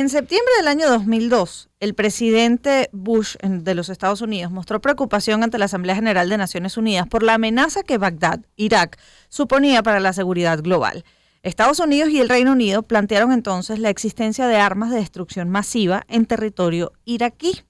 En septiembre del año 2002, el presidente Bush de los Estados Unidos mostró preocupación ante la Asamblea General de Naciones Unidas por la amenaza que Bagdad, Irak, suponía para la seguridad global. Estados Unidos y el Reino Unido plantearon entonces la existencia de armas de destrucción masiva en territorio iraquí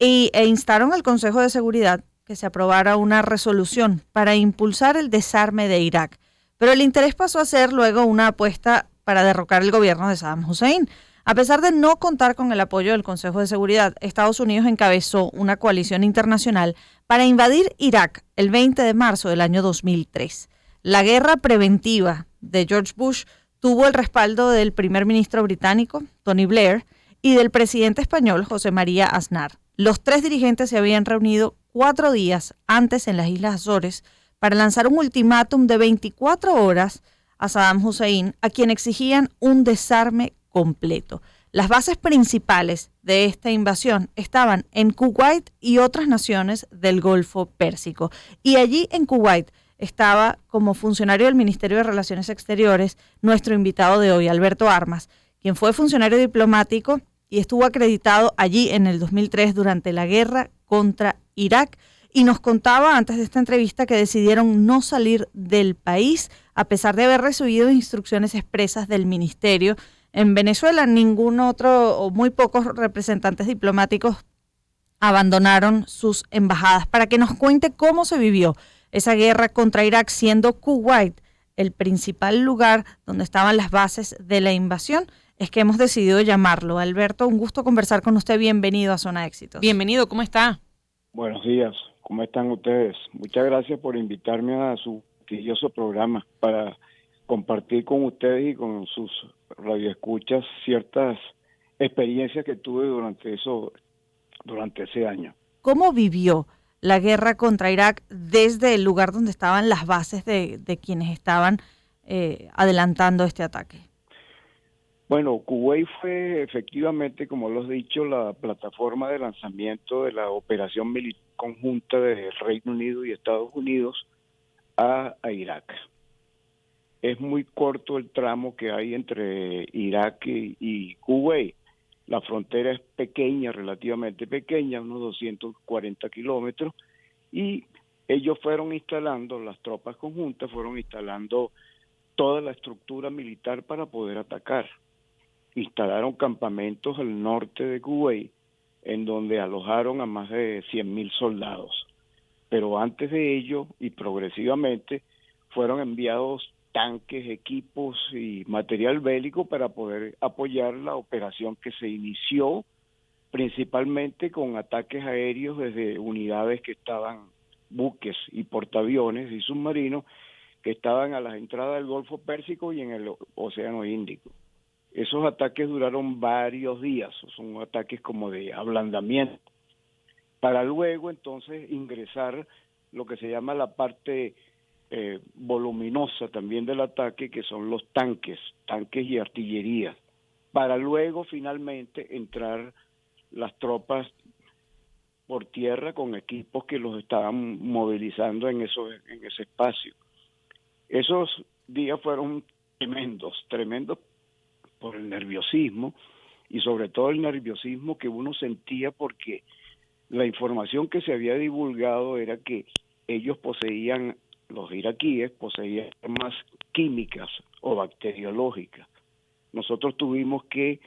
e instaron al Consejo de Seguridad que se aprobara una resolución para impulsar el desarme de Irak. Pero el interés pasó a ser luego una apuesta para derrocar el gobierno de Saddam Hussein. A pesar de no contar con el apoyo del Consejo de Seguridad, Estados Unidos encabezó una coalición internacional para invadir Irak el 20 de marzo del año 2003. La guerra preventiva de George Bush tuvo el respaldo del primer ministro británico, Tony Blair, y del presidente español, José María Aznar. Los tres dirigentes se habían reunido 4 días antes en las Islas Azores para lanzar un ultimátum de 24 horas a Saddam Hussein, a quien exigían un desarme completo. Las bases principales de esta invasión estaban en Kuwait y otras naciones del Golfo Pérsico. Y allí en Kuwait estaba como funcionario del Ministerio de Relaciones Exteriores nuestro invitado de hoy, Alberto Armas, quien fue funcionario diplomático y estuvo acreditado allí en el 2003 durante la guerra contra Irak. Y nos contaba antes de esta entrevista que decidieron no salir del país a pesar de haber recibido instrucciones expresas del ministerio. En Venezuela ningún otro o muy pocos representantes diplomáticos abandonaron sus embajadas. Para que nos cuente cómo se vivió esa guerra contra Irak, siendo Kuwait el principal lugar donde estaban las bases de la invasión, es que hemos decidido llamarlo. Alberto, un gusto conversar con usted. Bienvenido a Zona Éxitos. Bienvenido, ¿cómo está? Buenos días, ¿cómo están ustedes? Muchas gracias por invitarme a su prestigioso programa para compartir con ustedes y con sus radioescuchas ciertas experiencias que tuve durante ese año. ¿Cómo vivió la guerra contra Irak desde el lugar donde estaban las bases de quienes estaban adelantando este ataque? Bueno, Kuwait fue efectivamente, como lo he dicho, la plataforma de lanzamiento de la operación militar conjunta de Reino Unido y Estados Unidos a Irak. Es muy corto el tramo que hay entre Irak y Kuwait. La frontera es pequeña, relativamente pequeña, unos 240 kilómetros, y ellos fueron instalando, las tropas conjuntas fueron instalando toda la estructura militar para poder atacar. Instalaron campamentos al norte de Kuwait, en donde alojaron a más de 100.000 soldados. Pero antes de ello, y progresivamente, fueron enviados tanques, equipos y material bélico para poder apoyar la operación que se inició principalmente con ataques aéreos desde unidades que estaban, buques y portaaviones y submarinos que estaban a las entradas del Golfo Pérsico y en el Océano Índico. Esos ataques duraron varios días, son ataques como de ablandamiento, para luego entonces ingresar lo que se llama la parte voluminosa también del ataque, que son los tanques y artillería, para luego finalmente entrar las tropas por tierra con equipos que los estaban movilizando en ese espacio. Esos días fueron tremendos por el nerviosismo y sobre todo el nerviosismo que uno sentía porque la información que se había divulgado era que ellos los iraquíes poseían armas químicas o bacteriológicas. Nosotros tuvimos que,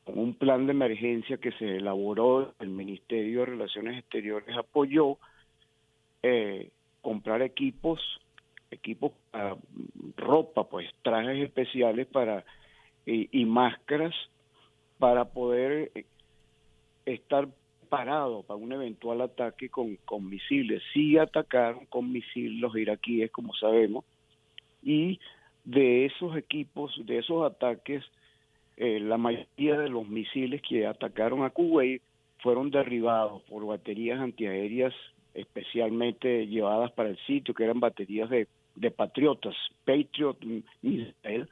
con un plan de emergencia que se elaboró, el Ministerio de Relaciones Exteriores apoyó, comprar equipos, ropa, pues trajes especiales y máscaras para poder estar parado para un eventual ataque con misiles. Sí atacaron con misiles los iraquíes, como sabemos, y de esos equipos, de esos ataques, la mayoría de los misiles que atacaron a Kuwait fueron derribados por baterías antiaéreas especialmente llevadas para el sitio, que eran baterías de Patriotas, Patriot Missile.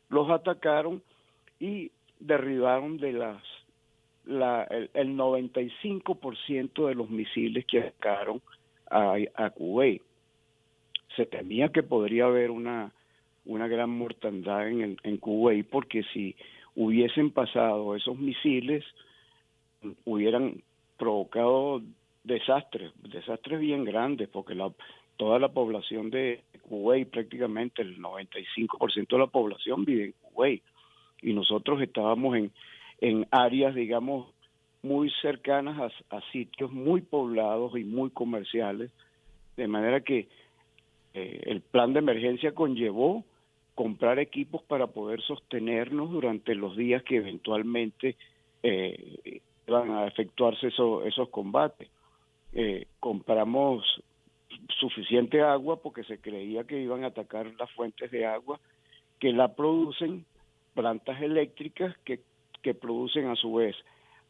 Los atacaron y derribaron el 95% de los misiles que atacaron a Kuwait. Se temía que podría haber una gran mortandad en Kuwait, porque si hubiesen pasado esos misiles, hubieran provocado desastres bien grandes, porque toda la población de Kuwait, prácticamente el 95% de la población vive en Kuwait, y nosotros estábamos en áreas, digamos, muy cercanas a sitios muy poblados y muy comerciales, de manera que el plan de emergencia conllevó comprar equipos para poder sostenernos durante los días que eventualmente iban a efectuarse esos combates. Compramos suficiente agua porque se creía que iban a atacar las fuentes de agua que la producen plantas eléctricas que producen a su vez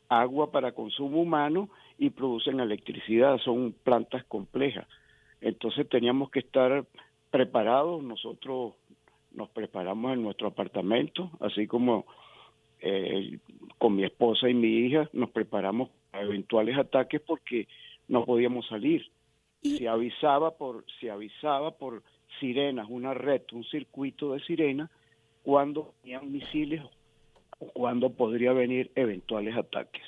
agua para consumo humano y producen electricidad. Son plantas complejas. Entonces teníamos que estar preparados. Nosotros nos preparamos en nuestro apartamento, así como con mi esposa y mi hija nos preparamos para eventuales ataques porque no podíamos salir. Se avisaba por sirenas, una red, un circuito de sirenas, cuando venían misiles o cuando podría venir eventuales ataques.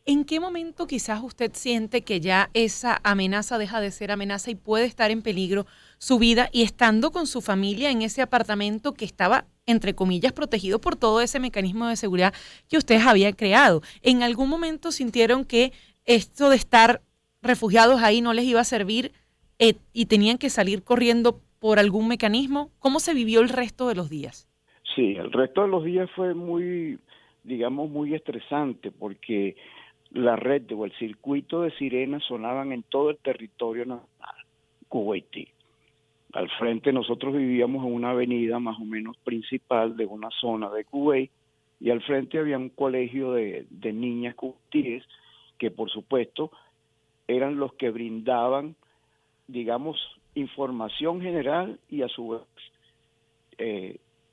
¿En qué momento quizás usted siente que ya esa amenaza deja de ser amenaza y puede estar en peligro su vida, y estando con su familia en ese apartamento que estaba, entre comillas, protegido por todo ese mecanismo de seguridad que ustedes habían creado? ¿En algún momento sintieron que esto de estar refugiados ahí no les iba a servir y tenían que salir corriendo por algún mecanismo? ¿Cómo se vivió el resto de los días? Sí, el resto de los días fue muy estresante porque la red o el circuito de sirenas sonaban en todo el territorio nacional kuwaití. Al frente nosotros vivíamos en una avenida más o menos principal de una zona de Kuwait, y al frente había un colegio de niñas kuwaitíes que por supuesto eran los que brindaban, digamos, información general, y a su vez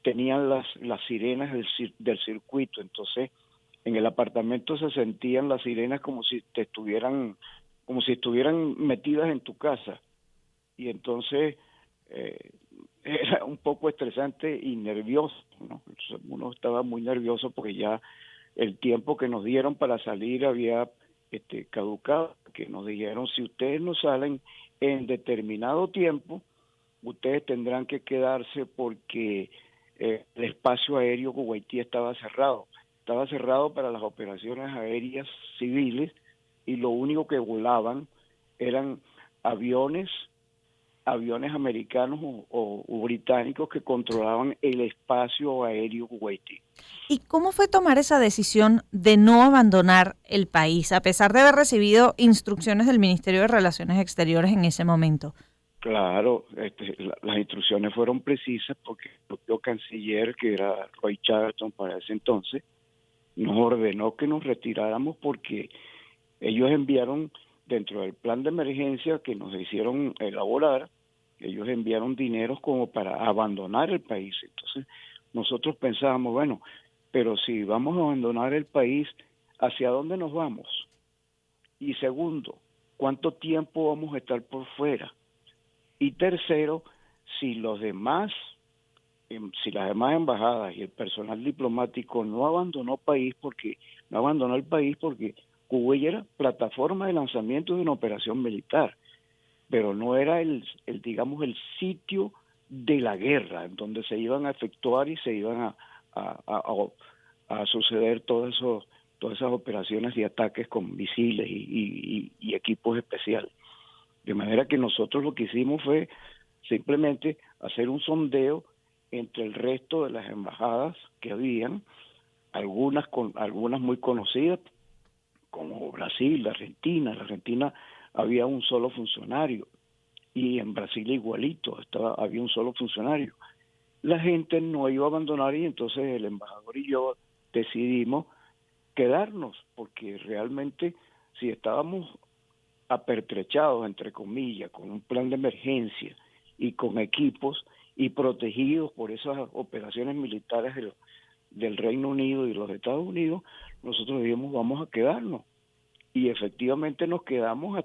tenían las sirenas del circuito. Entonces en el apartamento se sentían las sirenas como si estuvieran metidas en tu casa, y entonces era un poco estresante y nervioso, ¿no? Uno estaba muy nervioso porque ya el tiempo que nos dieron para salir había caducado, que nos dijeron: si ustedes no salen en determinado tiempo, ustedes tendrán que quedarse porque el espacio aéreo kuwaití estaba cerrado para las operaciones aéreas civiles, y lo único que volaban eran aviones americanos o británicos que controlaban el espacio aéreo kuwaití. ¿Y cómo fue tomar esa decisión de no abandonar el país, a pesar de haber recibido instrucciones del Ministerio de Relaciones Exteriores en ese momento? Claro, las instrucciones fueron precisas porque el propio canciller, que era Roy Charlton para ese entonces, nos ordenó que nos retiráramos porque ellos enviaron, dentro del plan de emergencia que nos hicieron elaborar, ellos enviaron dineros como para abandonar el país. Entonces nosotros pensábamos, bueno, pero si vamos a abandonar el país, ¿hacia dónde nos vamos? Y segundo, ¿cuánto tiempo vamos a estar por fuera? Y tercero, si las demás embajadas y el personal diplomático no abandonó el país porque Kuwait era plataforma de lanzamiento de una operación militar, pero no era el sitio de la guerra en donde se iban a efectuar y se iban a suceder todas esas operaciones y ataques con misiles y equipos especiales. De manera que nosotros lo que hicimos fue simplemente hacer un sondeo entre el resto de las embajadas que habían, algunas muy conocidas, como Brasil, la Argentina. En la Argentina había un solo funcionario, y en Brasil igualito, había un solo funcionario. La gente no iba a abandonar, y entonces el embajador y yo decidimos quedarnos, porque realmente si estábamos apertrechados, entre comillas, con un plan de emergencia y con equipos y protegidos por esas operaciones militares del Reino Unido y los Estados Unidos, nosotros dijimos: vamos a quedarnos. Y efectivamente nos quedamos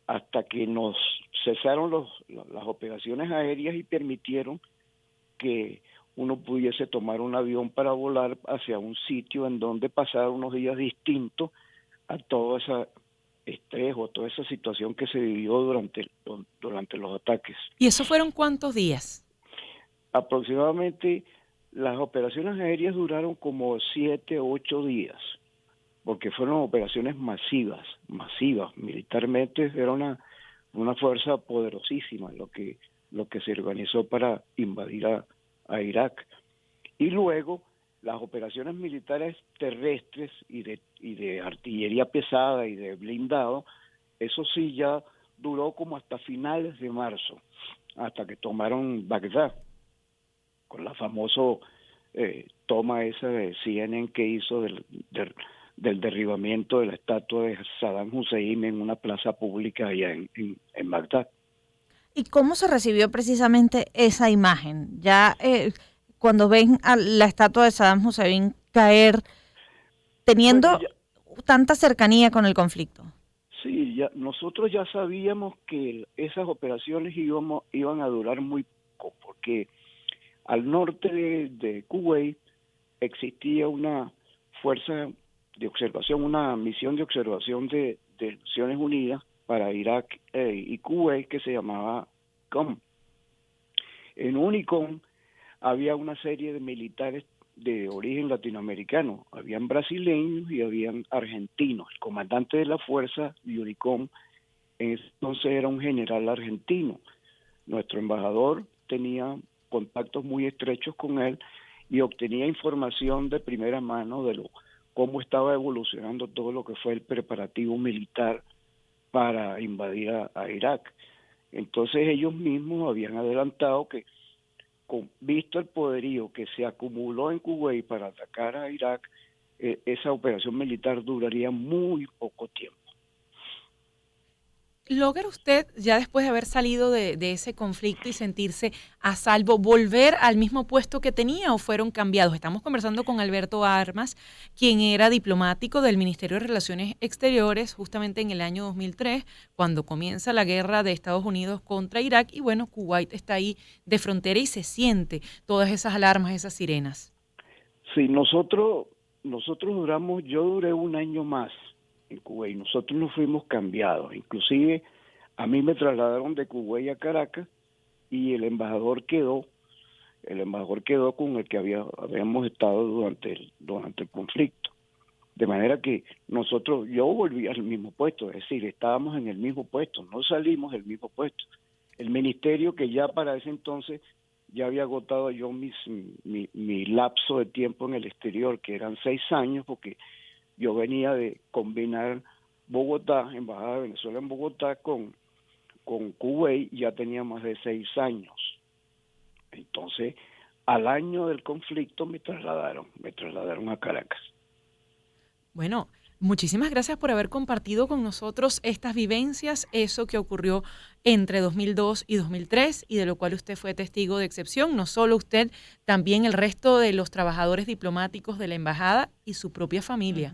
hasta que nos cesaron las operaciones aéreas y permitieron que uno pudiese tomar un avión para volar hacia un sitio en donde pasar unos días distintos a todo ese estrés o toda esa situación que se vivió durante los ataques. ¿Y eso fueron cuántos días? Aproximadamente las operaciones aéreas duraron como 7 o 8 días, porque fueron operaciones masivas, militarmente era una fuerza poderosísima lo que se organizó para invadir a Irak. Y luego las operaciones militares terrestres y de artillería pesada y de blindado, eso sí ya duró como hasta finales de marzo, hasta que tomaron Bagdad, con la famoso toma esa de CNN que hizo del derribamiento de la estatua de Saddam Hussein en una plaza pública allá en Bagdad. ¿Y cómo se recibió precisamente esa imagen? Ya cuando ven a la estatua de Saddam Hussein caer, teniendo tanta cercanía con el conflicto. Sí, nosotros ya sabíamos que esas operaciones iban a durar muy poco, porque al norte de Kuwait existía una fuerza de observación, una misión de observación de Naciones Unidas para Irak y Kuwait que se llamaba COM. En UNICOM había una serie de militares de origen latinoamericano, habían brasileños y habían argentinos. El comandante de la fuerza de UNICOM entonces era un general argentino. Nuestro embajador tenía contactos muy estrechos con él y obtenía información de primera mano de cómo estaba evolucionando todo lo que fue el preparativo militar para invadir a Irak. Entonces ellos mismos habían adelantado que, visto el poderío que se acumuló en Kuwait para atacar a Irak, esa operación militar duraría muy poco tiempo. ¿Logra usted, ya después de haber salido de ese conflicto y sentirse a salvo, volver al mismo puesto que tenía o fueron cambiados? Estamos conversando con Alberto Armas, quien era diplomático del Ministerio de Relaciones Exteriores justamente en el año 2003, cuando comienza la guerra de Estados Unidos contra Irak y bueno, Kuwait está ahí de frontera y se siente todas esas alarmas, esas sirenas. Sí, yo duré un año más en Kuwait, nosotros nos fuimos cambiados, inclusive a mí me trasladaron de Kuwait a Caracas y el embajador quedó con el que habíamos estado durante el conflicto, de manera que yo volví al mismo puesto, es decir, estábamos en el mismo puesto, no salimos del mismo puesto. El ministerio, que ya para ese entonces ya había agotado yo mi lapso de tiempo en el exterior, que eran 6 años, porque yo venía de combinar Bogotá, Embajada de Venezuela en Bogotá, con Kuwait, ya tenía más de 6 años. Entonces, al año del conflicto me trasladaron a Caracas. Bueno, muchísimas gracias por haber compartido con nosotros estas vivencias, eso que ocurrió entre 2002 y 2003 y de lo cual usted fue testigo de excepción, no solo usted, también el resto de los trabajadores diplomáticos de la embajada y su propia familia.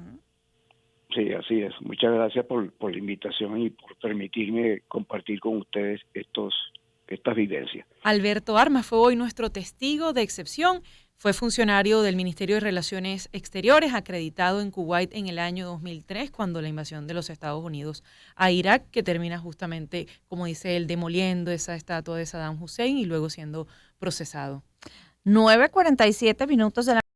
Sí, así es. Muchas gracias por la invitación y por permitirme compartir con ustedes estas vivencias. Alberto Armas fue hoy nuestro testigo de excepción. Fue funcionario del Ministerio de Relaciones Exteriores, acreditado en Kuwait en el año 2003, cuando la invasión de los Estados Unidos a Irak, que termina justamente, como dice él, demoliendo esa estatua de Saddam Hussein y luego siendo procesado. 9:47 minutos de la